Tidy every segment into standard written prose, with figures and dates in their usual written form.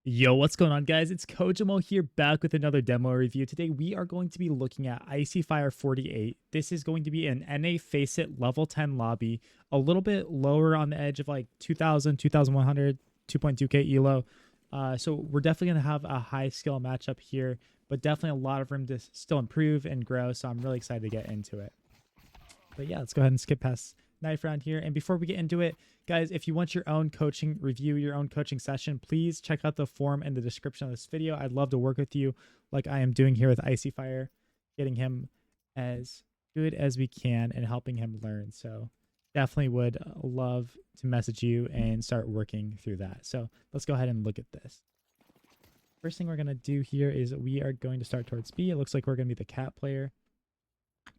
Yo, what's going on, guys? It's Kojimo here, back with another demo review. Today, we are going to be looking at Icy Fire 48. This is going to be an NA Faceit level 10 lobby, a little bit lower on the edge of like 2000, 2100, 2.2k elo. So we're definitely going to have a high skill matchup here, but definitely a lot of room to still improve and grow. So I'm really excited to get into it. But yeah, let's go ahead and skip past knife round here. And before we get into it, guys, if you want your own coaching review, your own coaching session, please check out the form in the description of this video. I'd love to work with you like I am doing here with Icy Fire, getting him as good as we can and helping him learn. So definitely would love to message you and start working through that. So let's go ahead and look at this. First thing we're going to do here is we are going to start towards B. It looks like we're going to be the cat player.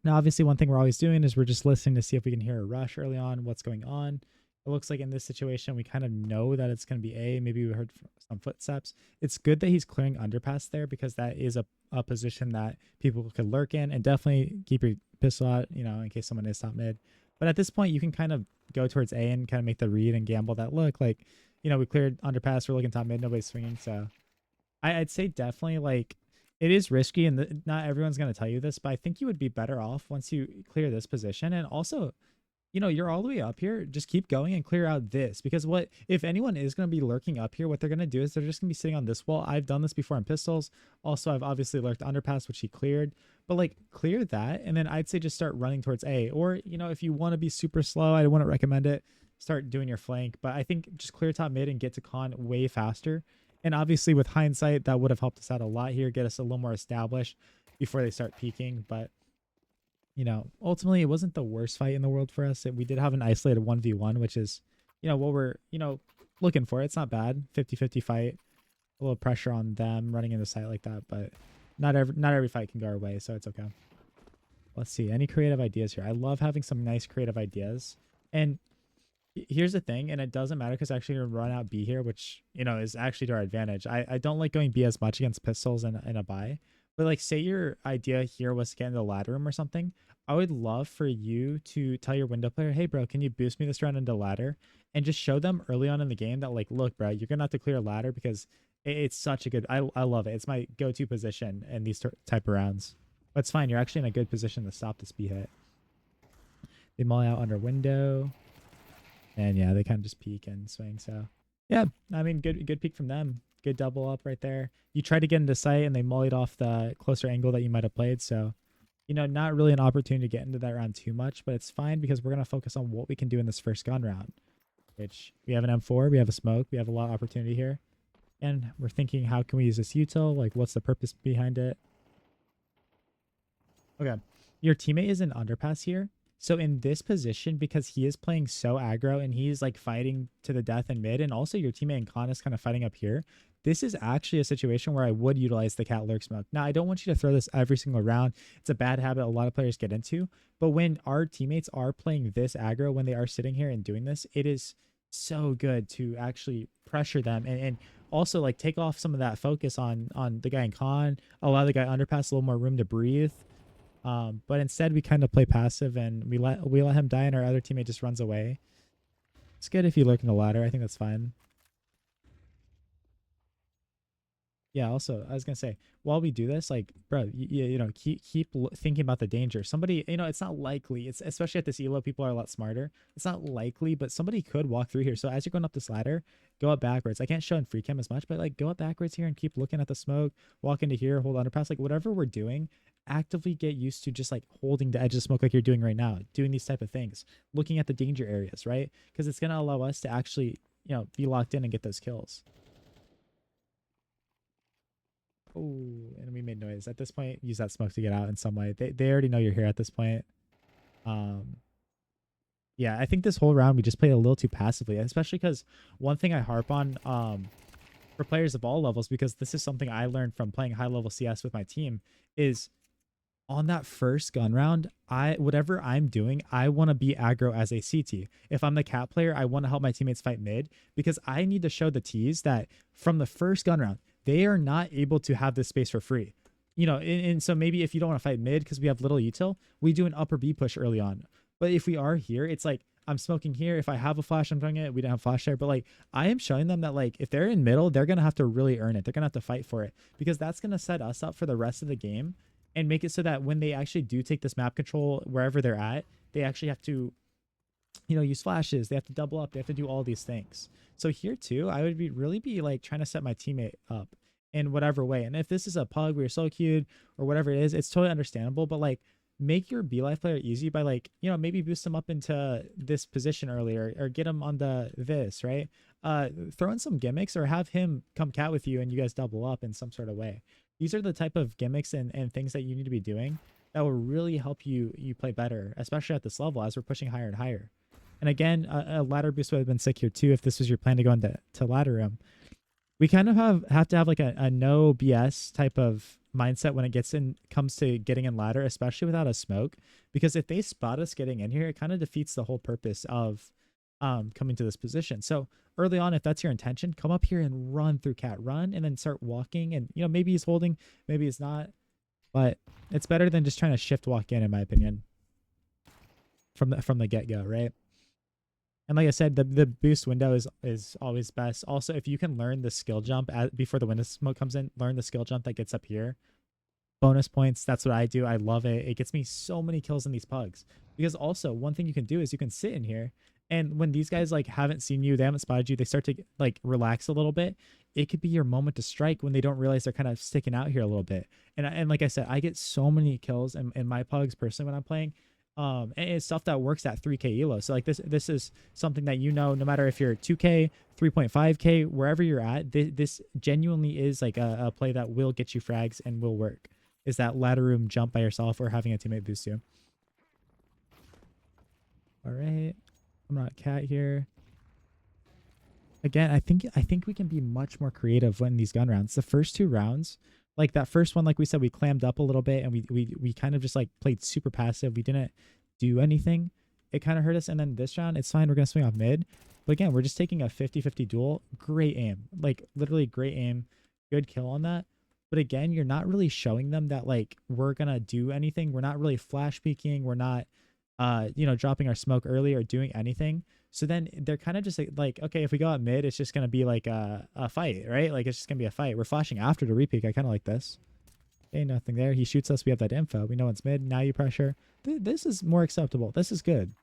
Now, obviously, one thing we're always doing is we're just listening to see if we can hear a rush early on, what's going on. It looks like in this situation, we kind of know that it's going to be A. Maybe we heard some footsteps. It's good that he's clearing underpass there because that is a position that people could lurk in, and definitely keep your pistol out, in case someone is top mid. But at this point, you can kind of go towards A and kind of make the read and gamble that look like, we cleared underpass, we're looking top mid, nobody's swinging. So I'd say definitely like it is risky, and not everyone's going to tell you this, but I think you would be better off once you clear this position. And also, you're all the way up here. Just keep going and clear out this, because what if anyone is going to be lurking up here, what they're going to do is they're just going to be sitting on this wall. I've done this before in pistols. Also, I've obviously lurked underpass, which he cleared, but like clear that. And then I'd say just start running towards A, or, if you want to be super slow, I wouldn't recommend it. Start doing your flank, but I think just clear top mid and get to con way faster. And obviously, with hindsight, that would have helped us out a lot here, get us a little more established before they start peaking. But, ultimately, it wasn't the worst fight in the world for us. We did have an isolated 1v1, which is, what we're, looking for. It's not bad. 50-50 fight. A little pressure on them running into sight like that. But not every fight can go our way, so it's okay. Let's see. Any creative ideas here? I love having some nice creative ideas. And here's the thing, and it doesn't matter because actually going to run out B here, which is actually to our advantage. I don't like going B as much against pistols and a buy, but like say your idea here was to get into the ladder room or something. I would love for you to tell your window player, hey bro, can you boost me this round into ladder, and just show them early on in the game that like, look bro, you're gonna have to clear ladder because it's such a good, I love it. It's my go-to position in these type of rounds. But it's fine, you're actually in a good position to stop this B hit. They molly out under window. And yeah, they kind of just peek and swing. So yeah, I mean, good peek from them. Good double up right there. You try to get into sight and they mollied off the closer angle that you might have played. So, not really an opportunity to get into that round too much, but it's fine because we're going to focus on what we can do in this first gun round, which we have an M4, we have a smoke, we have a lot of opportunity here. And we're thinking, how can we use this util? Like, what's the purpose behind it? Okay. Your teammate is in underpass here. So in this position, because he is playing so aggro and he's like fighting to the death in mid, and also your teammate in con is kind of fighting up here, this is actually a situation where I would utilize the cat lurk smoke. Now, I don't want you to throw this every single round. It's a bad habit a lot of players get into. But when our teammates are playing this aggro, when they are sitting here and doing this, it is so good to actually pressure them and also like take off some of that focus on the guy in con, allow the guy underpass a little more room to breathe. But instead we kind of play passive and we let him die and our other teammate just runs away. It's good if you lurk in the ladder. I think that's fine. Yeah, also, I was going to say, while we do this, like, bro, keep thinking about the danger. Somebody, it's not likely. It's especially at this elo, people are a lot smarter. It's not likely, but somebody could walk through here. So as you're going up this ladder, go up backwards. I can't show in free cam as much, but like go up backwards here and keep looking at the smoke, walk into here, hold underpass, like whatever we're doing, actively get used to just like holding the edge of smoke like you're doing right now, doing these type of things, looking at the danger areas, right? Because it's going to allow us to actually, be locked in and get those kills. Oh, and we made noise. At this point, use that smoke to get out in some way. They already know you're here at this point. Um, yeah, I think this whole round we just played a little too passively, especially because one thing I harp on for players of all levels, because this is something I learned from playing high level CS with my team, is on that first gun round, whatever I'm doing, I want to be aggro as a CT. If I'm the cat player, I want to help my teammates fight mid because I need to show the T's that from the first gun round, they are not able to have this space for free. And so maybe if you don't want to fight mid because we have little util, we do an upper B push early on. But if we are here, it's like I'm smoking here. If I have a flash, I'm doing it. We didn't have flash there, but like I am showing them that like if they're in middle, they're gonna have to really earn it. They're gonna have to fight for it because that's gonna set us up for the rest of the game and make it so that when they actually do take this map control wherever they're at, they actually have to, you know, use flashes. They have to double up. They have to do all these things. So here too, I would be really be like trying to set my teammate up in whatever way. And if this is a pug where you're so cute or whatever it is, it's totally understandable. But like make your B life player easy by like, you know, maybe boost them up into this position earlier or get him on the this, right? Throw in some gimmicks or have him come cat with you and you guys double up in some sort of way. These are the type of gimmicks and things that you need to be doing that will really help you play better, especially at this level as we're pushing higher and higher. And again, a ladder boost would have been sick here too if this was your plan to go into ladder room. We kind of have to have like a no BS type of mindset when it comes to getting in ladder, especially without a smoke, because if they spot us getting in here, it kind of defeats the whole purpose of coming to this position. So early on, if that's your intention, come up here and run through cat, run and then start walking. And you know, maybe he's holding, maybe he's not, but it's better than just trying to shift walk in my opinion, from the get go, right? And like I said, the boost window is always best. Also, if you can learn the skill jump before the window smoke comes in, learn the skill jump that gets up here. Bonus points. That's what I do. I love it. It gets me so many kills in these pugs. Because also, one thing you can do is you can sit in here, and when these guys like haven't seen you, they haven't spotted you, they start to like relax a little bit. It could be your moment to strike when they don't realize they're kind of sticking out here a little bit. And like I said, I get so many kills in my pugs personally when I'm playing, and it's stuff that works at 3k elo. So like this is something that, you know, no matter if you're 2k 3.5k wherever you're at, this genuinely is like a play that will get you frags and will work, is that ladder room jump by yourself or having a teammate boost you. All right, I'm not cat here again. I think we can be much more creative when these gun rounds. The first two rounds, like that first one, like we said, we clammed up a little bit and we kind of just like played super passive. We didn't do anything. It kind of hurt us. And then this round, it's fine. We're going to swing off mid. But again, we're just taking a 50-50 duel. Great aim. Like literally great aim. Good kill on that. But again, you're not really showing them that like we're going to do anything. We're not really flash peeking. We're not, you know, dropping our smoke early or doing anything. So then they're kind of just like, okay, if we go out mid, it's just going to be like a fight, right? Like it's just going to be a fight. We're flashing after the repeak. I kind of like this. Okay, nothing there. He shoots us. We have that info. We know it's mid. Now you pressure. This is more acceptable. This is good.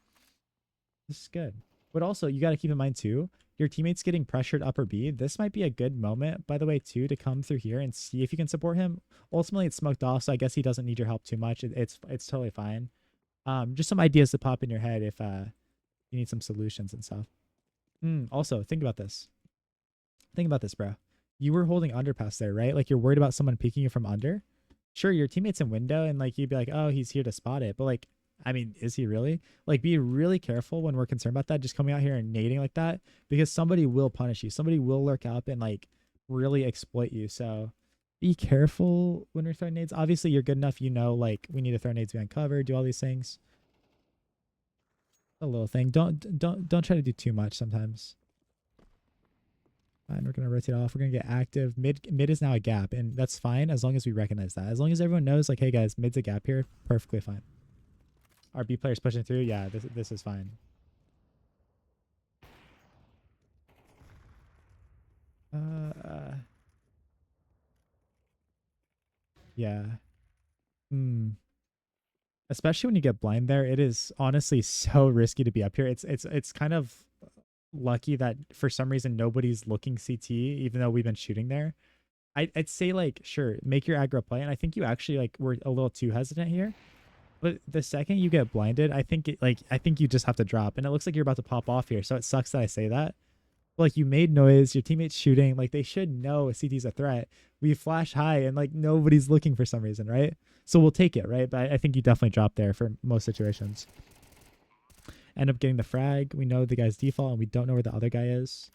This is good. But also, you got to keep in mind too, your teammates getting pressured upper B. This might be a good moment, by the way, too, to come through here and see if you can support him. Ultimately, it's smoked off, so I guess he doesn't need your help too much. It's totally fine. Just some ideas to pop in your head if you need some solutions and stuff. Also, think about this. Think about this, bro. You were holding underpass there, right? Like you're worried about someone peeking you from under. Sure, your teammate's in window and like you'd be like, oh, he's here to spot it. But like, I mean, is he really? Like, be really careful when we're concerned about that. Just coming out here and nading like that, because somebody will punish you. Somebody will lurk up and like really exploit you. So be careful when we're throwing nades. Obviously, you're good enough. You know, like we need to throw nades behind cover, do all these things. A little thing. Don't try to do too much sometimes. Fine, we're gonna rotate off. We're gonna get active. Mid is now a gap, and that's fine as long as we recognize that. As long as everyone knows, like, hey guys, mid's a gap here, perfectly fine. Our B player's pushing through. Yeah, this is fine. Yeah. Especially when you get blind there, it is honestly so risky to be up here. It's kind of lucky that for some reason nobody's looking CT, even though we've been shooting there. I'd say like, sure, make your aggro play, and I think you actually like were a little too hesitant here. But the second you get blinded, I think you just have to drop, and it looks like you're about to pop off here. So it sucks that I say that. But, like, you made noise, your teammates shooting, like they should know a CT's a threat. We flash high and like nobody's looking for some reason, right? So we'll take it, right? But I think you definitely drop there for most situations. End up getting the frag. We know the guy's default and we don't know where the other guy is.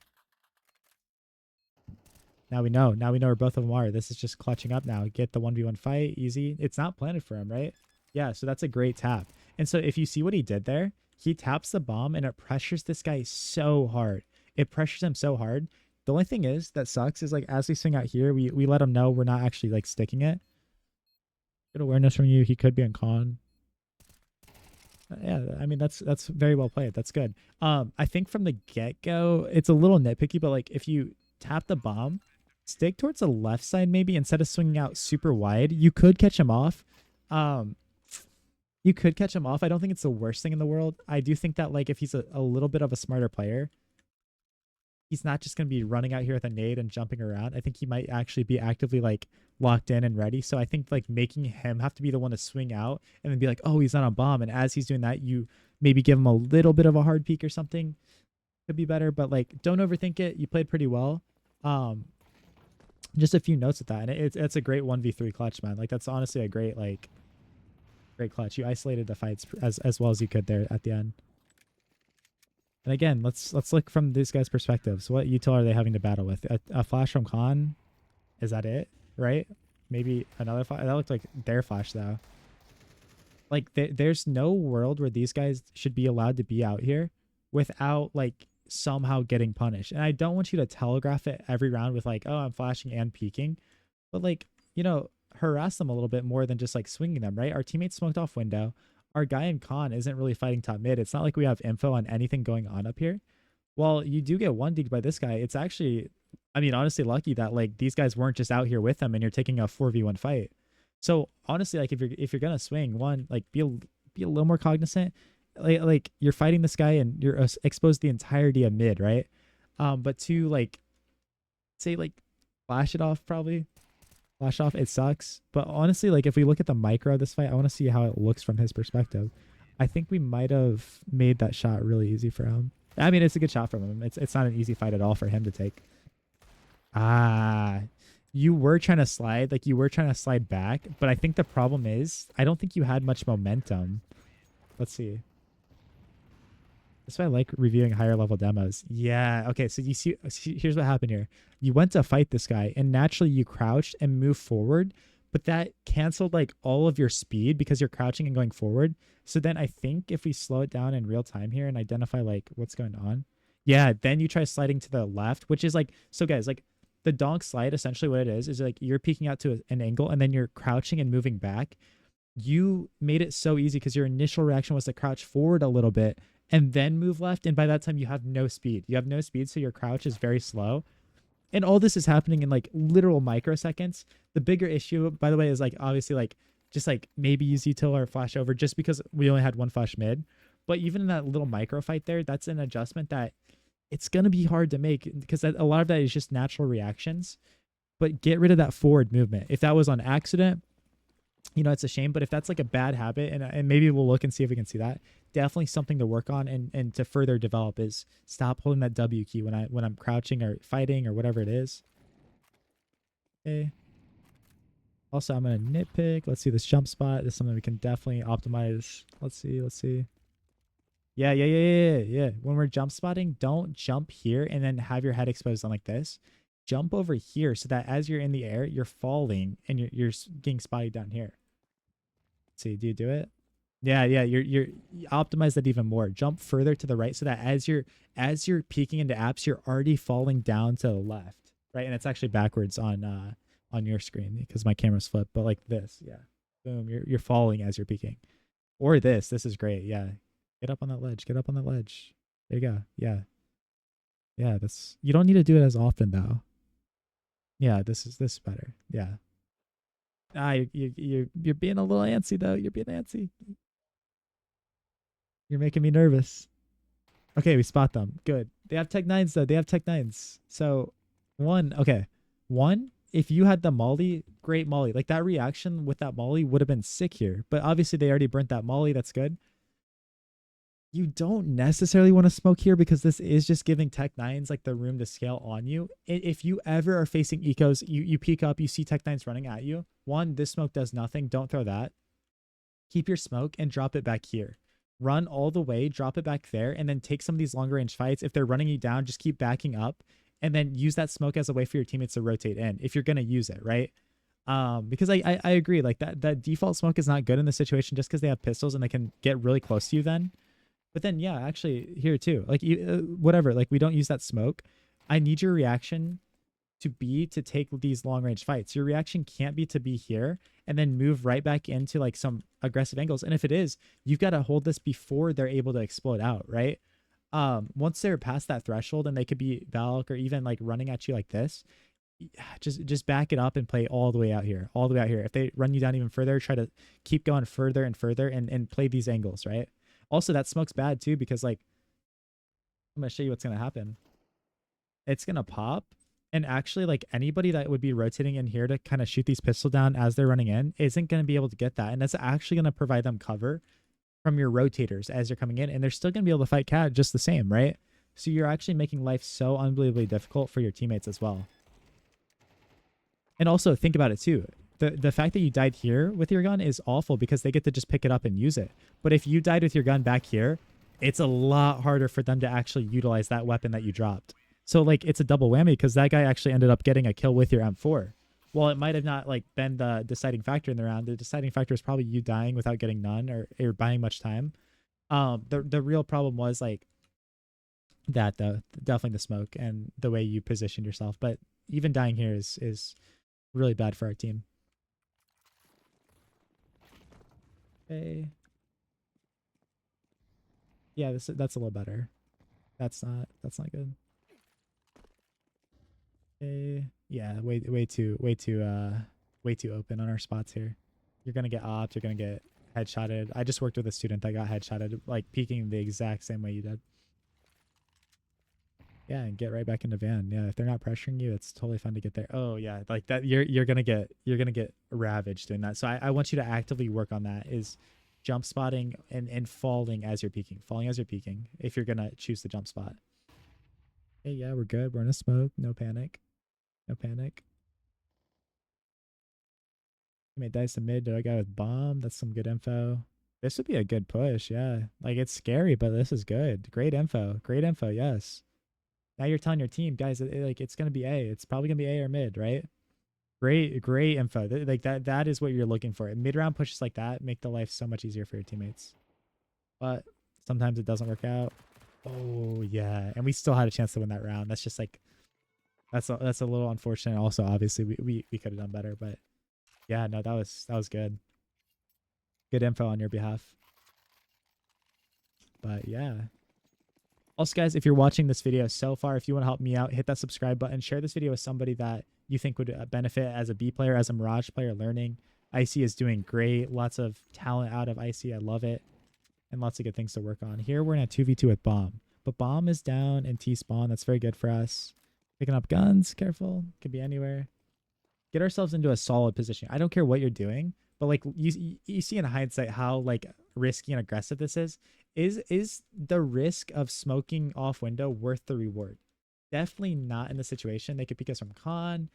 Now we know. Now we know where both of them are. This is just clutching up now. Get the 1v1 fight. Easy. It's not planted for him, right? Yeah, so that's a great tap. And so if you see what he did there, he taps the bomb and it pressures this guy so hard. It pressures him so hard. The only thing is that sucks is like as we swing out here, we let him know we're not actually like sticking it. Good awareness from you. He could be on con. Yeah, I mean that's very well played. That's good. I think from the get go, it's a little nitpicky, but like if you tap the bomb, stick towards the left side maybe instead of swinging out super wide, you could catch him off. Um, you could catch him off. I don't think it's the worst thing in the world. I do think that like if he's a little bit of a smarter player, he's not just going to be running out here with a nade and jumping around. I think he might actually be actively like locked in and ready. So I think like making him have to be the one to swing out and then be like, oh, he's not on bomb. And as he's doing that, you maybe give him a little bit of a hard peek or something. Could be better, but like don't overthink it. You played pretty well. Um, just a few notes with that, and it's a great 1v3 clutch, man. Like that's honestly a great clutch. You isolated the fights as well as you could there at the end. And again, let's look from these guys' perspectives. What util are they having to battle with? A flash from Khan? Is that it? Right? Maybe another flash. That looked like their flash though. Like there's no world where these guys should be allowed to be out here without like somehow getting punished. And I don't want you to telegraph it every round with like, oh, I'm flashing and peeking, but like, harass them a little bit more than just like swinging them, right? Our teammates smoked off window. Our guy in con isn't really fighting top mid. It's not like we have info on anything going on up here. Well, you do get one digged by this guy. It's actually, I mean, honestly lucky that like these guys weren't just out here with him and you're taking a 4v1 fight. So honestly, like if you're gonna swing, one, like be a little more cognizant. Like you're fighting this guy and you're exposed the entirety of mid, right? But two, like say like flash it off probably. Flash off, it sucks. But honestly, like if we look at the micro of this fight, I want to see how it looks from his perspective. I think we might have made that shot really easy for him. I mean, it's a good shot from him. It's not an easy fight at all for him to take. Ah, you were trying to slide, like you were trying to slide back, but I think the problem is I don't think you had much momentum. Let's see. That's why I like reviewing higher level demos. Yeah. Okay. So you see, here's what happened here. You went to fight this guy and naturally you crouched and moved forward, but that canceled like all of your speed because you're crouching and going forward. So then I think if we slow it down in real time here and identify like what's going on. Yeah. Then you try sliding to the left, which is like, so guys, like the donk slide, essentially what it is like you're peeking out to an angle and then you're crouching and moving back. You made it so easy because your initial reaction was to crouch forward a little bit and then move left. And by that time, you have no speed. You have no speed, so your crouch is very slow. And all this is happening in like literal microseconds. The bigger issue, by the way, is like obviously like just like maybe use util or flash over just because we only had one flash mid. But even in that little micro fight there, that's an adjustment that it's going to be hard to make because a lot of that is just natural reactions. But get rid of that forward movement. If that was on accident, it's a shame, but if that's like a bad habit, and maybe we'll look and see if we can see that, definitely something to work on and to further develop is stop holding that W key when I'm crouching or fighting or whatever it is. Okay. Also, I'm gonna nitpick. Let's see this jump spot. This is something we can definitely optimize. Let's see. Yeah. When we're jump spotting, don't jump here and then have your head exposed on like this. Jump over here so that as you're in the air, you're falling and you're getting spotted down here. Let's see, do you do it? Yeah. You optimize that even more. Jump further to the right so that as you're peeking into apps, you're already falling down to the left, right? And it's actually backwards on your screen because my camera's flipped. But like this, yeah, boom, you're falling as you're peeking. Or this is great. Yeah, get up on that ledge. Get up on that ledge. There you go. Yeah. That's you don't need to do it as often though. Yeah, this is better. Yeah. You're being a little antsy though. You're being antsy. You're making me nervous. Okay, we spot them. Good. They have Tech 9s though. They have Tech 9s. So one, if you had the Molly, great Molly. Like that reaction with that Molly would have been sick here. But obviously they already burnt that Molly. That's good. You don't necessarily want to smoke here because this is just giving Tech 9s like the room to scale on you. If you ever are facing ecos, you peek up, you see Tech 9s running at you. One, this smoke does nothing. Don't throw that. Keep your smoke and drop it back here. Run all the way, drop it back there, and then take some of these longer range fights. If they're running you down, just keep backing up and then use that smoke as a way for your teammates to rotate in if you're going to use it, right? Because I agree, like that default smoke is not good in this situation just because they have pistols and they can get really close to you then. But then, yeah, actually here too, like whatever, like we don't use that smoke. I need your reaction to be to take these long range fights. Your reaction can't be to be here and then move right back into like some aggressive angles. And if it is, you've got to hold this before they're able to explode out, right? Once they're past that threshold and they could be Valk or even like running at you like this, just back it up and play all the way out here, all the way out here. If they run you down even further, try to keep going further and further and play these angles, right? Also, that smoke's bad too because like I'm gonna show you what's gonna happen. It's gonna pop, and actually like anybody that would be rotating in here to kind of shoot these pistols down as they're running in isn't gonna be able to get that, and that's actually gonna provide them cover from your rotators as they're coming in, and they're still gonna be able to fight cat just the same, right? So you're actually making life so unbelievably difficult for your teammates as well. And also think about it too. The fact that you died here with your gun is awful because they get to just pick it up and use it. But if you died with your gun back here, it's a lot harder for them to actually utilize that weapon that you dropped. So like it's a double whammy because that guy actually ended up getting a kill with your M4. Well, it might have not like been the deciding factor in the round. The deciding factor is probably you dying without getting none or buying much time. The real problem was like that though, definitely the smoke and the way you positioned yourself. But even dying here is really bad for our team. Okay. Yeah, that's a little better. That's not good. Okay. Yeah, way too open on our spots here. You're gonna get opped, you're gonna get headshotted. I just worked with a student that got headshotted, like peeking the exact same way you did. Yeah, and get right back into van. Yeah, if they're not pressuring you, it's totally fun to get there. Oh yeah, like that you're gonna get ravaged doing that. So I want you to actively work on that, is jump spotting and falling as you're peeking. Falling as you're peeking if you're gonna choose the jump spot. Hey, yeah, we're good. We're in a smoke. No panic. No panic. I made dice to mid to a guy with bomb. That's some good info. This would be a good push, yeah. Like it's scary, but this is good. Great info. Great info, yes. Now you're telling your team, guys, like it's gonna be A. It's probably gonna be A or mid, right? Great info. Like that is what you're looking for. Mid round pushes like that make the life so much easier for your teammates. But sometimes it doesn't work out. Oh yeah, and we still had a chance to win that round. That's just like that's a little unfortunate. Also, obviously we could have done better, but yeah, no, that was good. Good info on your behalf. But yeah. Also, guys, if you're watching this video so far, if you want to help me out, hit that subscribe button. Share this video with somebody that you think would benefit as a B player, as a Mirage player learning. Icy is doing great. Lots of talent out of Icy. I love it. And lots of good things to work on. Here, we're in a 2v2 with Bomb. But Bomb is down and T-spawn. That's very good for us. Picking up guns. Careful. Could be anywhere. Get ourselves into a solid position. I don't care what you're doing, but like you see in hindsight how like risky and aggressive this is. Is the risk of smoking off window worth the reward? Definitely not in the situation. They could peek us from con.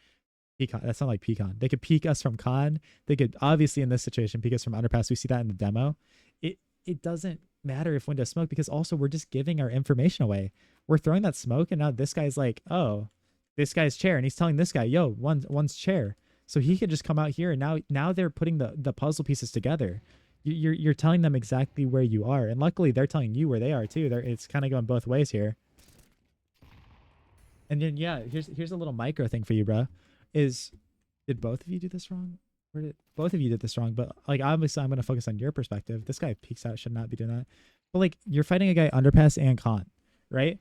Pecan. That's not like pecan. They could peek us from con. They could obviously in this situation peek us from underpass. We see that in the demo. It doesn't matter if window smoke because also we're just giving our information away. We're throwing that smoke and now this guy's like, oh, this guy's chair, and he's telling this guy, yo, one's chair. So he could just come out here and now they're putting the puzzle pieces together. You're telling them exactly where you are, and luckily they're telling you where they are too. It's kind of going both ways here. And then yeah, here's a little micro thing for you, bro. Did both of you do this wrong? Or did both of you did this wrong? But like obviously I'm gonna focus on your perspective. This guy peeks out, should not be doing that. But like you're fighting a guy underpass and con, right?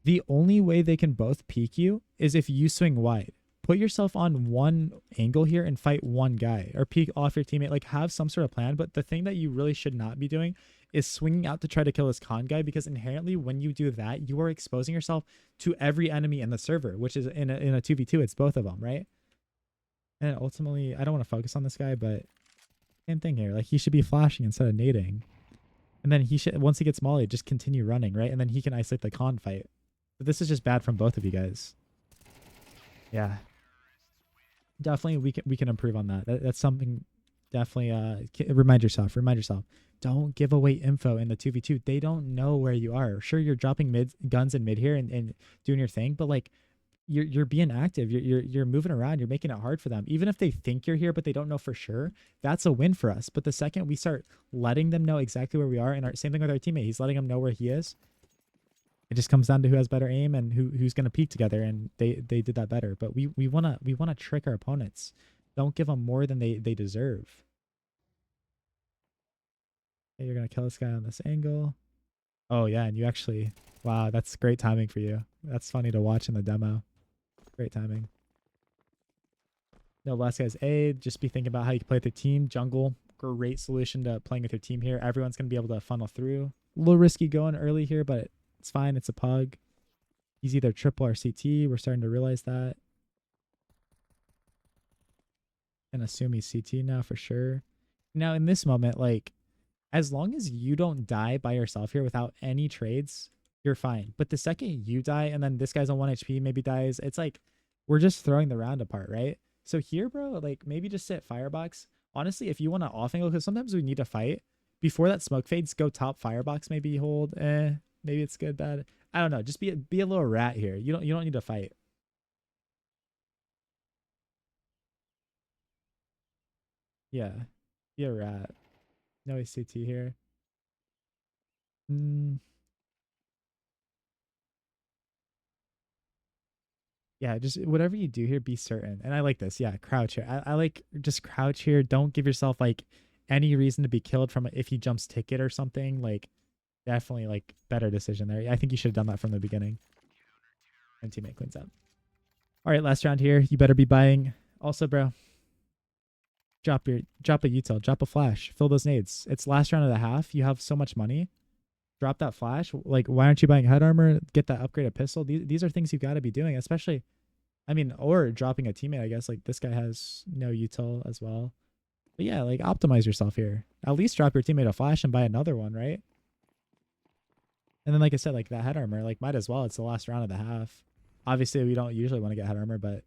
The only way they can both peek you is if you swing wide. Put yourself on one angle here and fight one guy or peek off your teammate. Like have some sort of plan. But the thing that you really should not be doing is swinging out to try to kill this con guy, because inherently when you do that, you are exposing yourself to every enemy in the server, which is in a 2v2. It's both of them, right? And ultimately, I don't want to focus on this guy, but same thing here. Like he should be flashing instead of nading. And then he should, once he gets molly, just continue running, right? And then he can isolate the con fight. But this is just bad from both of you guys. Yeah. Definitely we can improve on that. That's something definitely remind yourself. Don't give away info in the 2v2. They don't know where you are. Sure, you're dropping guns in mid here and doing your thing, but like you're being active. You're moving around. You're making it hard for them. Even if they think you're here but they don't know for sure, that's a win for us. But the second we start letting them know exactly where we are, and same thing with our teammate, he's letting them know where he is. It just comes down to who has better aim and who's going to peek together, and they did that better. But we want to trick our opponents. Don't give them more than they deserve. Okay, you're going to kill this guy on this angle. Oh yeah, and you actually, wow, that's great timing for you. That's funny to watch in the demo. Great timing. No, last guy's A. Just be thinking about how you can play with your team. Jungle, great solution to playing with your team here. Everyone's going to be able to funnel through. A little risky going early here, but it's fine. It's a pug. He's either triple or CT. We're starting to realize that. And assume he's CT now for sure. Now, in this moment, like, as long as you don't die by yourself here without any trades, you're fine. But the second you die and then this guy's on 1 HP, maybe dies, it's like we're just throwing the round apart, right? So here, bro, like maybe just sit firebox. Honestly, if you want to off angle, because sometimes we need to fight, before that smoke fades, go top firebox, maybe hold. Maybe it's good, bad. I don't know. Just be a little rat here. You don't need to fight. Yeah. Be a rat. No ACT here. Mm, yeah, just whatever you do here, be certain. And I like this. Yeah, crouch here. I like just crouch here. Don't give yourself like any reason to be killed from if he jumps ticket or something. Like definitely like better decision there. I think you should have done that from the beginning. And teammate cleans up. All right, last round here. You better be buying. Also, bro, drop a util, drop a flash, fill those nades. It's last round of the half. You have so much money. Drop that flash. Like, why aren't you buying head armor? Get that upgraded pistol. These are things you got to be doing, especially. I mean, or dropping a teammate. I guess like this guy has no util as well. But yeah, like optimize yourself here. At least drop your teammate a flash and buy another one, right? And then, like I said, like that head armor, like might as well. It's the last round of the half. Obviously, we don't usually want to get head armor, but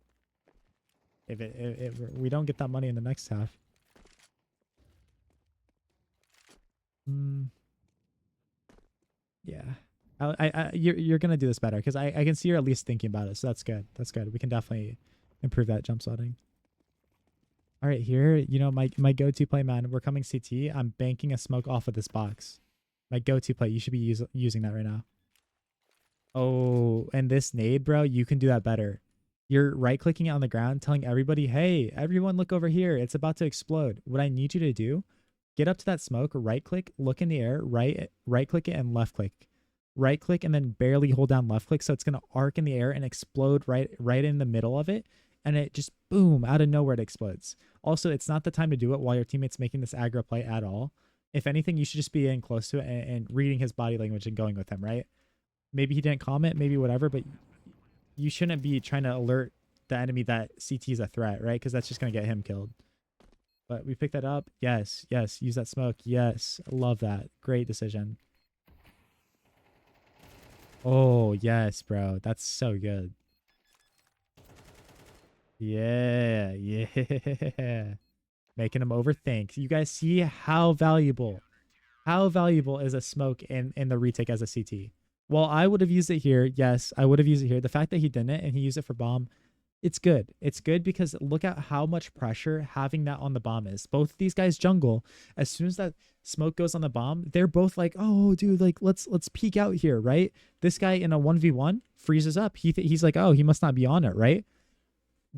if we don't get that money in the next half. Mm, yeah. You're gonna do this better because I can see you're at least thinking about it, so that's good. That's good. We can definitely improve that jump slotting. All right, here, my go-to play, man. We're coming CT. I'm banking a smoke off of this box. My go-to play. You should be using that right now. Oh, and this nade, bro, you can do that better. You're right-clicking it on the ground, telling everybody, "Hey, everyone, look over here. It's about to explode." What I need you to do, get up to that smoke, right-click, look in the air, right-click it, and left-click. Right-click and then barely hold down left-click, so it's gonna arc in the air and explode right in the middle of it, and it just boom out of nowhere it explodes. Also, it's not the time to do it while your teammate's making this aggro play at all. If anything, you should just be in close to it and reading his body language and going with him, right? Maybe he didn't comment, maybe whatever, but you shouldn't be trying to alert the enemy that CT is a threat, right? Because that's just going to get him killed. But we picked that up. Yes, yes. Use that smoke. Yes. Love that. Great decision. Oh, yes, bro. That's so good. Yeah, yeah. Making him overthink. You guys see how valuable is a smoke in the retake as a CT? Well, I would have used it here. Yes, I would have used it here. The fact that he didn't and he used it for bomb, it's good. It's good because look at how much pressure having that on the bomb is. Both of these guys jungle. As soon as that smoke goes on the bomb, they're both like, "Oh, dude, like let's peek out here, right?" This guy in a 1v1 freezes up. He's like, "Oh, he must not be on it, right?"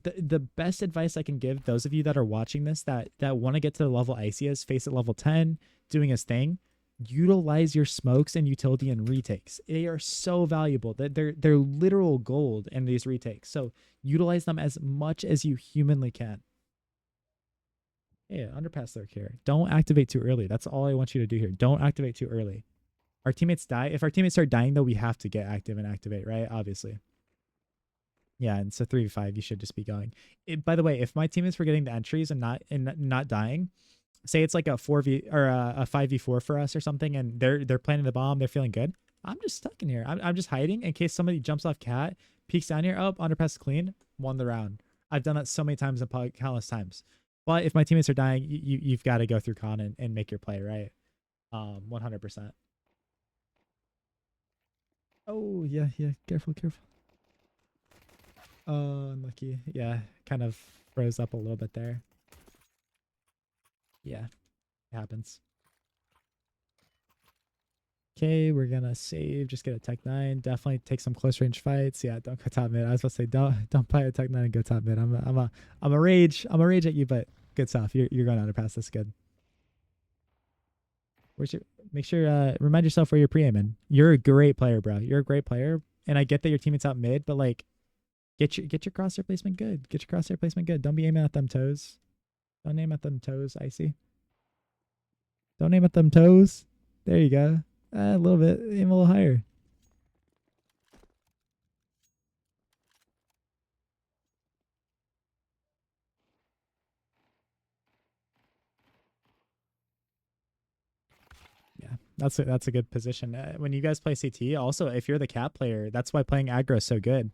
The best advice I can give those of you that are watching this that want to get to the level Icy is, face at level 10, doing his thing, utilize your smokes and utility and retakes. They are so valuable. That they're literal gold in these retakes. So utilize them as much as you humanly can. Yeah, underpass lurk here. Don't activate too early. That's all I want you to do here. Don't activate too early. Our teammates die. If our teammates start dying, though, we have to get active and activate, right? Obviously. Yeah, and so 3v5, you should just be going. By the way, if my teammates were getting the entries and not dying, say it's like a 4v or a 5v4 for us or something, and they're planting the bomb, they're feeling good. I'm just stuck in here. I'm just hiding in case somebody jumps off cat, peeks down here. Oh, underpass is clean, won the round. I've done that so many times and countless times. But if my teammates are dying, you've got to go through con and make your play, right? 100%. Oh yeah, yeah. Careful, careful. Oh, unlucky. Yeah, kind of froze up a little bit there. Yeah, it happens. Okay, we're gonna save. Just get a Tech 9. Definitely take some close range fights. Yeah, don't go top mid. I was about to say don't play a Tech 9 and go top mid. I'm a rage. I'm a rage at you, but good stuff. You're going underpass. That's good. Where's your make sure remind yourself where you're pre-aiming. You're a great player, bro. You're a great player. And I get that your teammate's out mid, but like get your crosshair placement good. Get your crosshair placement good. Don't be aiming at them toes. Don't aim at them toes, Icy. Don't aim at them toes. There you go. A little bit. Aim a little higher. Yeah, that's a good position. When you guys play CT, also if you're the cat player, that's why playing aggro is so good.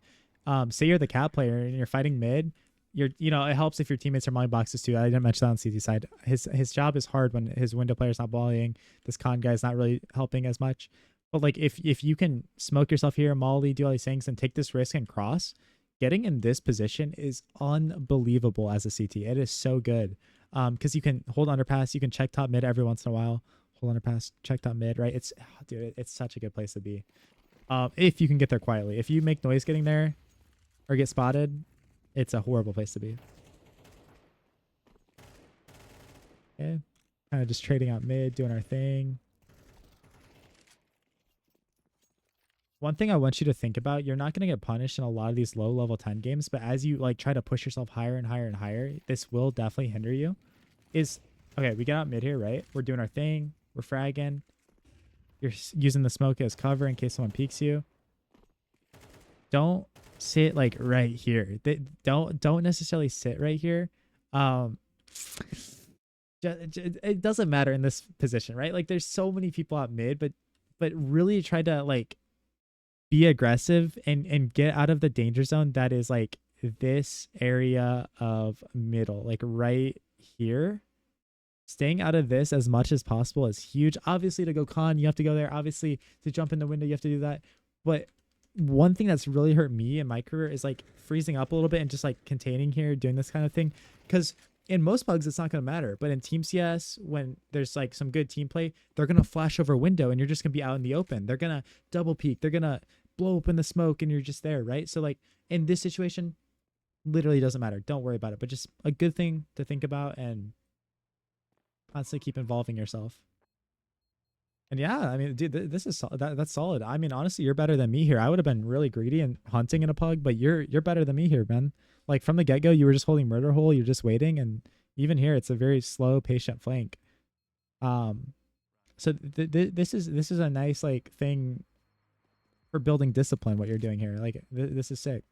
Say you're the cat player and you're fighting mid, it helps if your teammates are mulling boxes too. I didn't mention that on CT side. His job is hard when his window player's not volleying. This con guy's not really helping as much. But like if you can smoke yourself here, molly, do all these things, and take this risk and cross, getting in this position is unbelievable as a CT. It is so good. Because you can hold underpass, you can check top mid every once in a while. Hold underpass, check top mid, right? Dude, it's such a good place to be. If you can get there quietly. If you make noise getting there or get spotted, it's a horrible place to be. Okay. Kind of just trading out mid, doing our thing. One thing I want you to think about, you're not going to get punished in a lot of these low level 10 games, but as you like try to push yourself higher and higher and higher, this will definitely hinder you. Okay, we get out mid here, right? We're doing our thing. We're fragging. You're using the smoke as cover in case someone peeks you. Don't sit like right here. Don't necessarily sit right here. It doesn't matter in this position, right? Like there's so many people out mid, but really try to like be aggressive and get out of the danger zone that is like this area of middle, like right here. Staying out of this as much as possible is huge. Obviously, to go con, you have to go there. Obviously, to jump in the window, you have to do that. But one thing that's really hurt me in my career is like freezing up a little bit and just like containing here, doing this kind of thing. Because in most bugs, it's not going to matter. But in Team CS, when there's like some good team play, they're going to flash over a window and you're just going to be out in the open. They're going to double peek. They're going to blow open the smoke and you're just there, right? So like in this situation, literally doesn't matter. Don't worry about it. But just a good thing to think about and constantly keep involving yourself. And yeah, I mean, dude, this is that's solid. I mean, honestly, you're better than me here. I would have been really greedy and hunting in a pug, but you're better than me here, man. Like from the get go, you were just holding murder hole. You're just waiting, and even here, it's a very slow, patient flank. Um, so this is a nice like thing for building discipline. What you're doing here, like this is sick.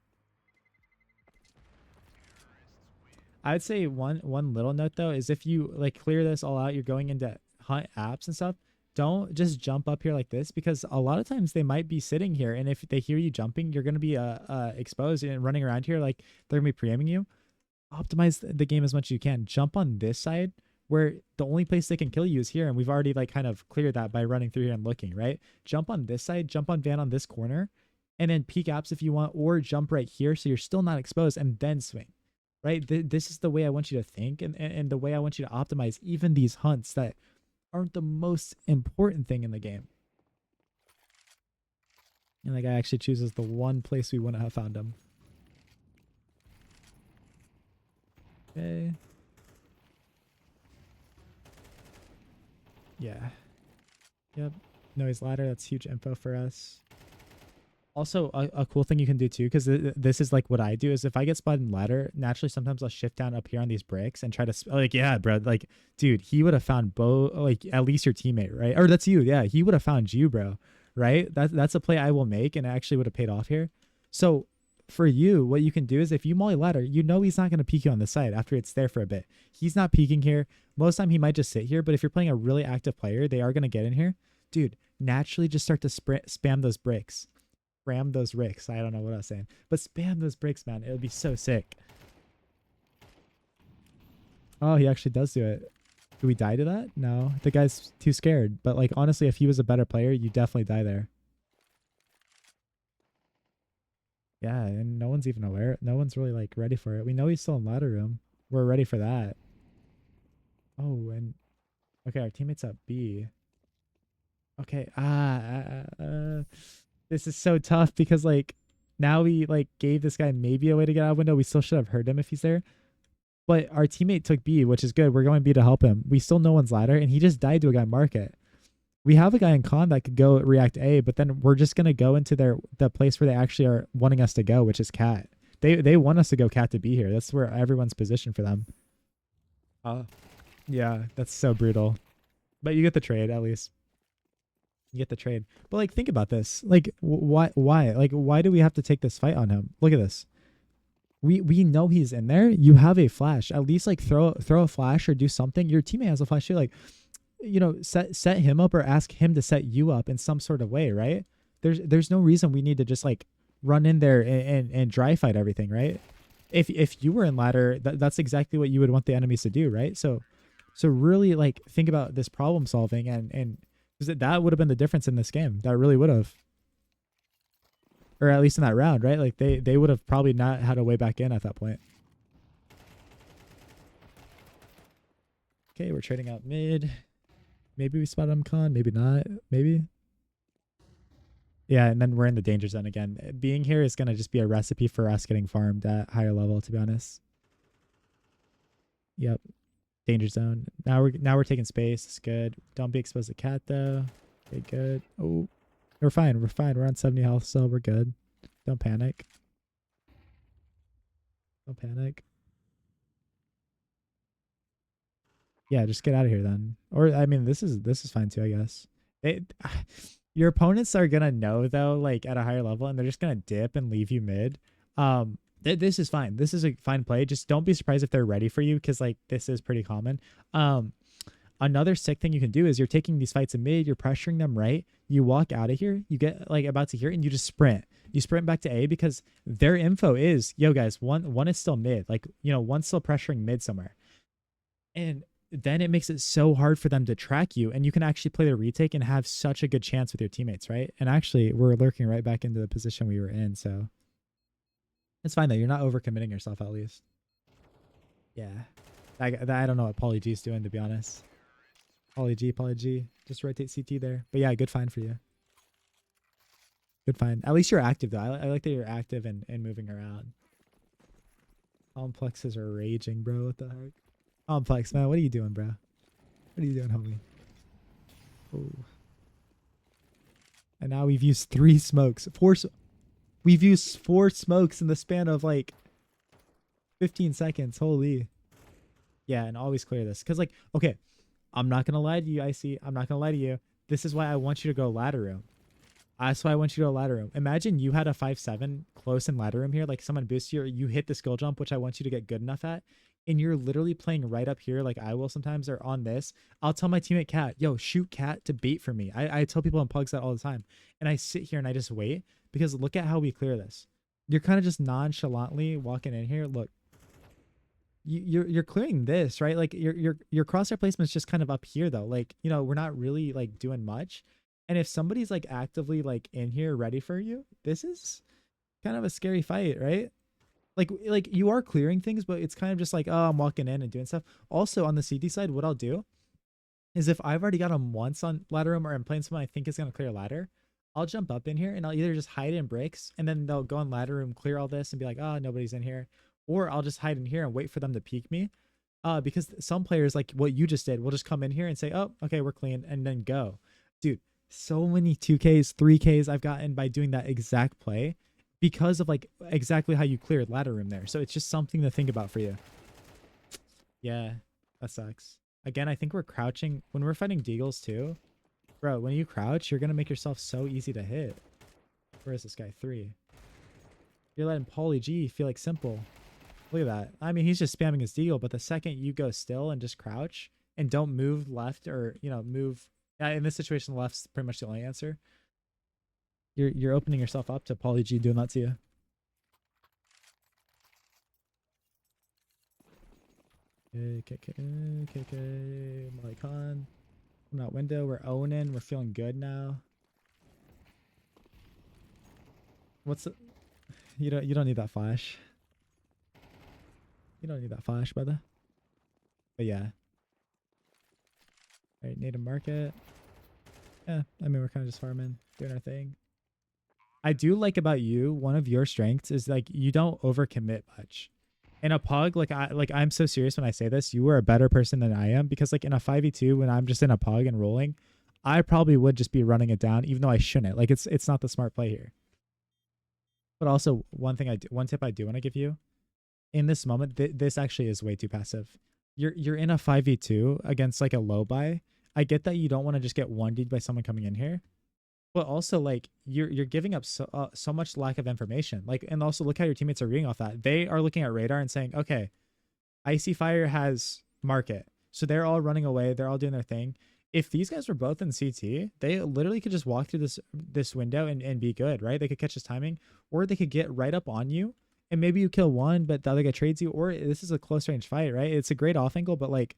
I would say one little note though is if you like clear this all out, you're going into hunt apps and stuff. Don't just jump up here like this because a lot of times they might be sitting here, and if they hear you jumping, you're gonna be exposed and running around here like they're gonna be preeming you. Optimize the game as much as you can. Jump on this side where the only place they can kill you is here, and we've already like kind of cleared that by running through here and looking, right? Jump on this side, jump on Van on this corner, and then peek apps if you want, or jump right here so you're still not exposed and then swing, right? This is the way I want you to think, and the way I want you to optimize even these hunts that aren't the most important thing in the game. And the guy actually chooses the one place we wouldn't have found him. Okay. Yeah. Yep. Noise ladder. That's huge info for us. Also, a cool thing you can do too, because this is like what I do, is if I get spotted in ladder, naturally sometimes I'll shift down up here on these bricks and try to like, yeah, bro, like, dude, he would have found like at least your teammate, right? Or that's you, yeah, he would have found you, bro, right? That's a play I will make, and it actually would have paid off here. So for you, what you can do is if you molly ladder, you know he's not going to peek you on the side after it's there for a bit. He's not peeking here. Most time he might just sit here, but if you're playing a really active player, they are going to get in here, dude. Naturally, just start to spam those bricks. Ram those bricks. I don't know what I was saying, but spam those bricks, man. It would be so sick. Oh, he actually does do it. Do we die to that? No, the guy's too scared. But like, honestly, if he was a better player, you definitely die there. Yeah, and no one's even aware. No one's really like ready for it. We know he's still in ladder room. We're ready for that. Oh, and okay, our teammates at B. Okay. This is so tough because like now we like gave this guy maybe a way to get out of window. We still should have heard him if he's there. But our teammate took B, which is good. We're going B to help him. We still no one's ladder, and he just died to a guy market. We have a guy in con that could go react A, but then we're just gonna go into the place where they actually are wanting us to go, which is cat. They want us to go cat to B here. That's where everyone's positioned for them. Yeah, that's so brutal. But you get the trade at least. You get the trade. But like think about this. Like why? Like why do we have to take this fight on him? Look at this. We know he's in there. You have a flash. At least like throw a flash or do something. Your teammate has a flash too. Like, you know, set him up or ask him to set you up in some sort of way, right? There's no reason we need to just like run in there and dry fight everything, right? If you were in ladder, that's exactly what you would want the enemies to do, right? So really like think about this problem solving and because that would have been the difference in this game. That really would have, or at least in that round, right? Like they would have probably not had a way back in at that point. Okay, we're trading out mid. Maybe we spot him con, maybe not. Maybe. Yeah, and then we're in the danger zone again. Being here is gonna just be a recipe for us getting farmed at higher level, to be honest. Yep. Danger zone. Now we're taking space. It's good. Don't be exposed to cat though. Okay, good. Oh, we're fine. We're fine. We're on 70 health, so we're good. Don't panic. Don't panic. Yeah, just get out of here then. Or I mean, this is fine too, I guess. It, your opponents are gonna know though, like at a higher level, and they're just gonna dip and leave you mid. This is fine. This is a fine play. Just don't be surprised if they're ready for you, because like this is pretty common. Um, Another sick thing you can do is you're taking these fights in mid, you're pressuring them right. You walk out of here, you get like about to here, and you just sprint. You sprint back to A because their info is, yo guys, one is still mid. Like, you know, one's still pressuring mid somewhere. And then it makes it so hard for them to track you, and you can actually play the retake and have such a good chance with your teammates, right? And actually, we're lurking right back into the position we were in, so it's fine though. You're not overcommitting yourself at least. Yeah, I don't know what Poly G is doing, to be honest. Poly G, just rotate CT there. But yeah, good find for you. Good find. At least you're active though. I like that you're active and moving around. Complexes are raging, bro. What the heck? Complex, man. What are you doing, bro? What are you doing, homie? Oh. And now we've used 3 smokes. We've used 4 smokes in the span of like 15 seconds. Holy. Yeah, and always clear this. Because, like, okay, I'm not going to lie to you, Icy. I'm not going to lie to you. This is why I want you to go ladder room. That's why I want you to go ladder room. Imagine you had a 5-7 close in ladder room here. Like, someone boosts you, or you hit the skill jump, which I want you to get good enough at. And you're literally playing right up here, like I will sometimes, or on this. I'll tell my teammate Cat, yo, shoot Cat to bait for me. I tell people in plugs that all the time. And I sit here and I just wait, because look at how we clear this. You're kind of just nonchalantly walking in here. Look, you're clearing this, right? Like your crosshair placement is just kind of up here though. Like, you know, we're not really like doing much. And if somebody's like actively like in here ready for you, this is kind of a scary fight, right? Like you are clearing things, but it's kind of just like, oh, I'm walking in and doing stuff. Also on the CD side, what I'll do is if I've already got them once on ladder room, or I'm playing someone I think is gonna clear ladder, I'll jump up in here and I'll either just hide in breaks, and then they'll go on ladder room, clear all this, and be like, oh, nobody's in here. Or I'll just hide in here and wait for them to peek me. Because some players, like what you just did, will just come in here and say, oh, okay, we're clean, and then go. Dude, so many 2Ks, 3Ks I've gotten by doing that exact play, because of like exactly how you cleared ladder room there. So it's just something to think about for you. Yeah, that sucks. Again, I think we're crouching when we're fighting deagles too. Bro, when you crouch, you're gonna make yourself so easy to hit. Where is this guy? 3. You're letting Pauly G feel like simple. Look at that. I mean, he's just spamming his deagle, but the second you go still and just crouch and don't move left, or, you know, move. In this situation, left's pretty much the only answer. You're opening yourself up to Pauly G doing that to you. Okay. Molly Khan. From that window, we're owning. We're feeling good now. What's the, you don't need that flash. You don't need that flash, brother. But yeah. All right, native market. Yeah, I mean, we're kind of just farming, doing our thing. I do like about you, one of your strengths is like you don't overcommit much. In a pug, I'm so serious when I say this, you are a better person than I am because like in a 5v2 when I'm just in a pug and rolling, I probably would just be running it down even though I shouldn't. Like it's not the smart play here. But also one tip I do want to give you in this moment, this actually is way too passive. You're in a 5v2 against like a low buy. I get that you don't want to just get 1D'd by someone coming in here, but also like you're giving up so much lack of information. Like, and also look how your teammates are reading off that. They are looking at radar and saying, okay, Icy Fire has market, so they're all running away. They're all doing their thing. If these guys were both in CT, they literally could just walk through this window and be good, right? They could catch his timing, or they could get right up on you, and maybe you kill one, but the other guy trades you. Or this is a close range fight, right? It's a great off angle, but like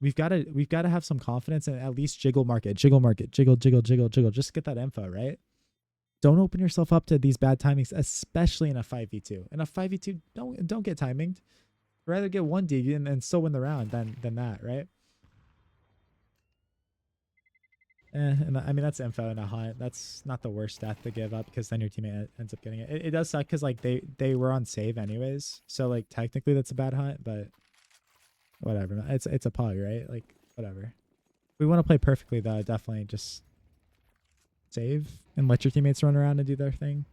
we've got to have some confidence and at least jiggle market, jiggle market, jiggle, jiggle, jiggle, jiggle. Just get that info, right? Don't open yourself up to these bad timings, especially in a 5v2. In a 5v2, don't get timinged. Rather get 1D and still win the round than that, right? And I mean that's info in a hunt. That's not the worst stat to give up because then your teammate ends up getting it. It does suck because like they were on save anyways, so like technically that's a bad hunt, but whatever. It's a pug, right? Like whatever. We want to play perfectly though. Definitely just save and let your teammates run around and do their thing.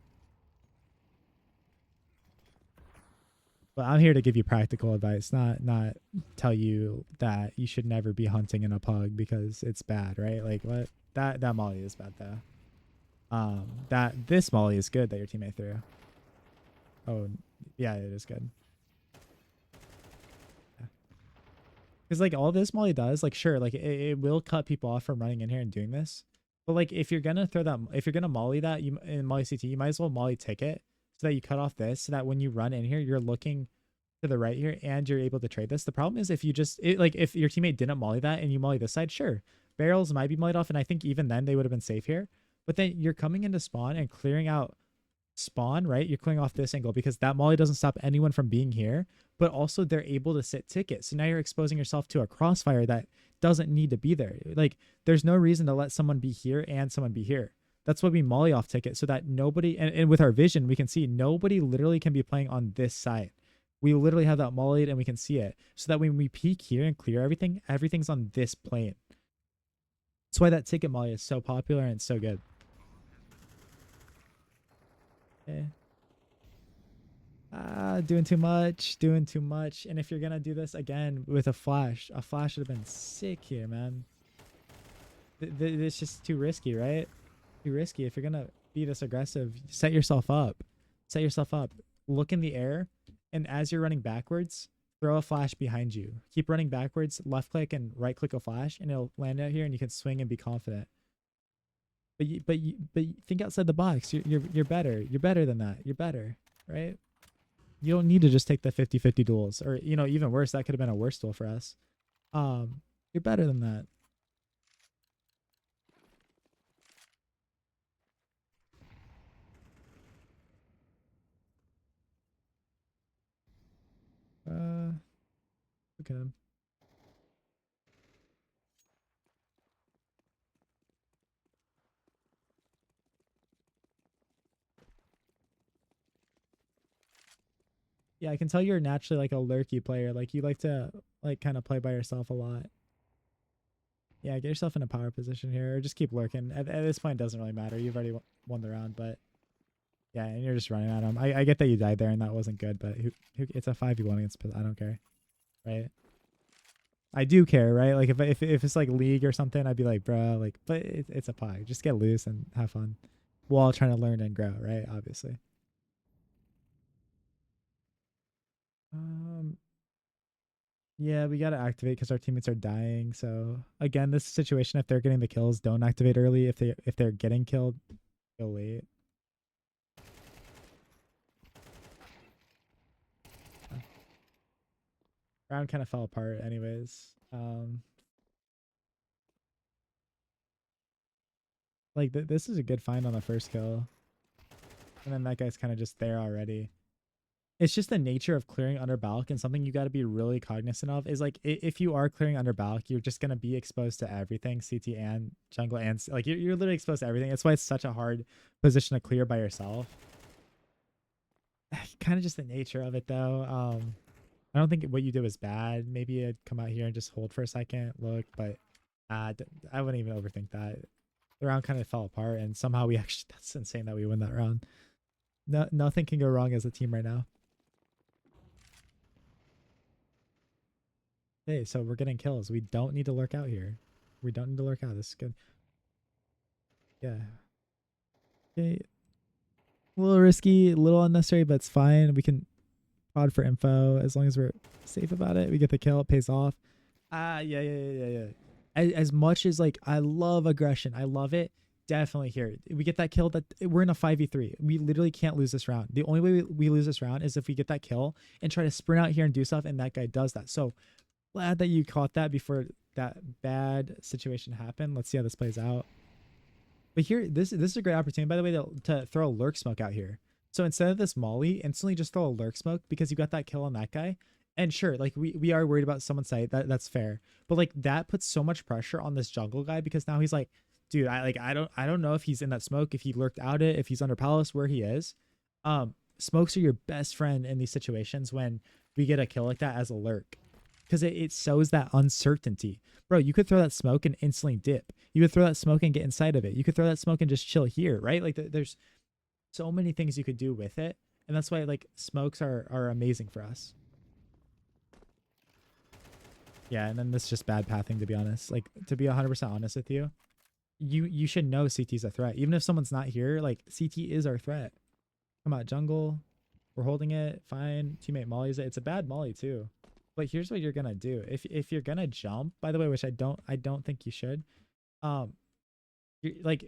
But I'm here to give you practical advice, not tell you that you should never be hunting in a pug because it's bad, right? Like what that molly is bad though. That this molly is good that your teammate threw. Oh, yeah, it is good. Because like all this molly does, like sure, like it will cut people off from running in here and doing this. But like if you're gonna throw that, if you're gonna molly that, you in molly CT, you might as well molly ticket so that you cut off this, so that when you run in here, you're looking to the right here and you're able to trade this. The problem is if you just like if your teammate didn't molly that and you molly this side, sure, barrels might be mollied off, and I think even then they would have been safe here. But then you're coming into spawn and clearing out spawn, right? You're clearing off this angle because that molly doesn't stop anyone from being here, but also they're able to sit ticket. So now you're exposing yourself to a crossfire that doesn't need to be there. Like there's no reason to let someone be here and someone be here. That's why we molly off ticket so that nobody, and with our vision, we can see nobody literally can be playing on this side. We literally have that mollied and we can see it so that when we peek here and clear everything, everything's on this plane. That's why that ticket molly is so popular and it's so good. Okay. Doing too much, doing too much. And if you're gonna do this again with a flash would have been sick here, man. It's just too risky, right? Too risky. If you're gonna be this aggressive, set yourself up. Set yourself up. Look in the air, and as you're running backwards, throw a flash behind you. Keep running backwards, left click and right click a flash, and it'll land out here, and you can swing and be confident. But think outside the box. You're better. You're better than that. You're better, right? You don't need to just take the 50-50 duels, or even worse, that could have been a worse duel for us. You're better than that. Okay. Yeah, I can tell you're naturally like a lurky player. Like you like to like kind of play by yourself a lot. Yeah, get yourself in a power position here, or just keep lurking. At this point, it doesn't really matter. You've already won the round, but yeah, and you're just running at him. I get that you died there and that wasn't good, but it's a 5v1 against. I don't care, right? I do care, right? Like if it's like league or something, I'd be like, bro, like, but it's a pie. Just get loose and have fun, while trying to learn and grow, right? Obviously. Um, Yeah, we gotta activate because our teammates are dying. So again, this situation, if they're getting the kills, don't activate early. If they're getting killed, go late. Round kind of fell apart, anyways. Like this is a good find on the first kill, and then that guy's kind of just there already. It's just the nature of clearing under Balk, and something you got to be really cognizant of is like if you are clearing under Balk, you're just gonna be exposed to everything, CT and jungle, and like you're literally exposed to everything. That's why it's such a hard position to clear by yourself. Kind of just the nature of it, though. I don't think what you did was bad. Maybe I'd come out here and just hold for a second, look, but I wouldn't even overthink that. The round kind of fell apart, and somehow we actually, that's insane that we win that round. No, nothing can go wrong as a team right now. Okay, so we're getting kills. We don't need to lurk out here. We don't need to lurk out. This is good. Yeah. Okay. A little risky, a little unnecessary, but it's fine. We can prod for info as long as we're safe about it. We get the kill. It pays off. Yeah. As much as like I love aggression, I love it. Definitely here. We get that kill. That we're in a 5v3. We literally can't lose this round. The only way we lose this round is if we get that kill and try to sprint out here and do stuff, and that guy does that. So glad that you caught that before that bad situation happened. Let's see how this plays out. But here, this is a great opportunity, by the way, to throw a lurk smoke out here. So instead of this molly, instantly just throw a lurk smoke because you got that kill on that guy. And sure, like we are worried about someone's sight. That's fair. But like that puts so much pressure on this jungle guy because now he's like, dude, I don't know if he's in that smoke, if he lurked out it, if he's under palace, where he is. Smokes are your best friend in these situations when we get a kill like that as a lurk. Because it sows that uncertainty. Bro, you could throw that smoke and instantly dip. You could throw that smoke and get inside of it. You could throw that smoke and just chill here, right? Like there's so many things you could do with it. And that's why like smokes are amazing for us. Yeah, and then this is just bad pathing, to be honest. Like, to be 100% honest with you, you should know CT's a threat. Even if someone's not here, like CT is our threat. Come out jungle. We're holding it. Fine. Teammate mollies it. It's a bad molly too. But here's what you're gonna do. If you're gonna jump, by the way, which I don't think you should, like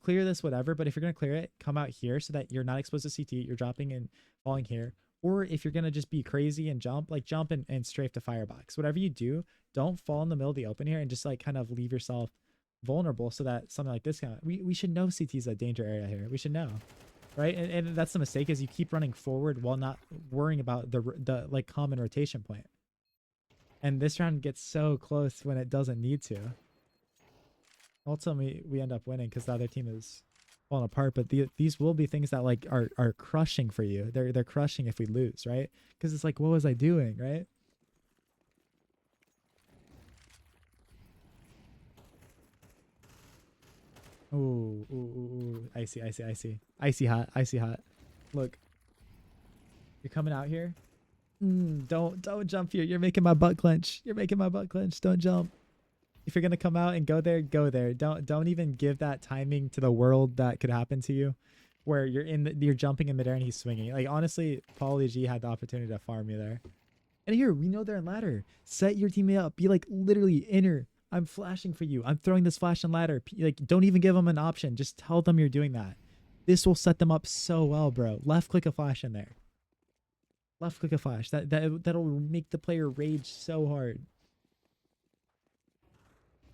clear this whatever. But if you're gonna clear it, come out here so that you're not exposed to CT. You're dropping and falling here. Or if you're gonna just be crazy and jump, like jump and strafe the firebox. Whatever you do, don't fall in the middle of the open here and just like kind of leave yourself vulnerable so that something like this we should know CT's a danger area here. We should know. Right, and that's the mistake is you keep running forward while not worrying about the like common rotation point. And this round gets so close when it doesn't need to. Ultimately, we end up winning because the other team is falling apart. But these will be things that like are crushing for you. They're crushing if we lose, right? Because it's like, what was I doing, right? Ooh. Icy hot. Look, you're coming out here. Don't jump here. You're making my butt clench. Don't jump. If you're gonna come out and go there, go there. Don't even give that timing to the world that could happen to you, where you're jumping in midair and he's swinging. Like honestly, Paulie G had the opportunity to farm you there. And here we know they're in ladder. Set your teammate up. Be like literally inner. I'm flashing for you. I'm throwing this flash and ladder. Like don't even give them an option. Just tell them you're doing that. This will set them up so well, bro. Left click a flash in there. Left click a flash. That'll make the player rage so hard.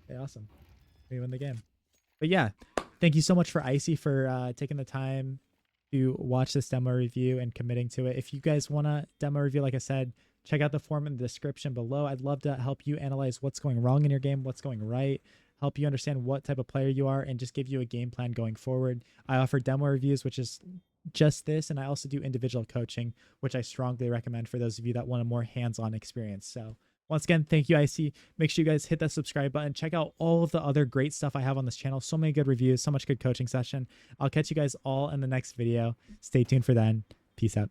Okay, awesome. We win the game. But yeah, thank you so much for Icy for taking the time to watch this demo review and committing to it. If you guys want a demo review, like I said, check out the form in the description below. I'd love to help you analyze what's going wrong in your game, what's going right, help you understand what type of player you are, and just give you a game plan going forward. I offer demo reviews, which is just this, and I also do individual coaching, which I strongly recommend for those of you that want a more hands-on experience. So once again, thank you, IC. Make sure you guys hit that subscribe button. Check out all of the other great stuff I have on this channel. So many good reviews, so much good coaching session. I'll catch you guys all in the next video. Stay tuned for then. Peace out.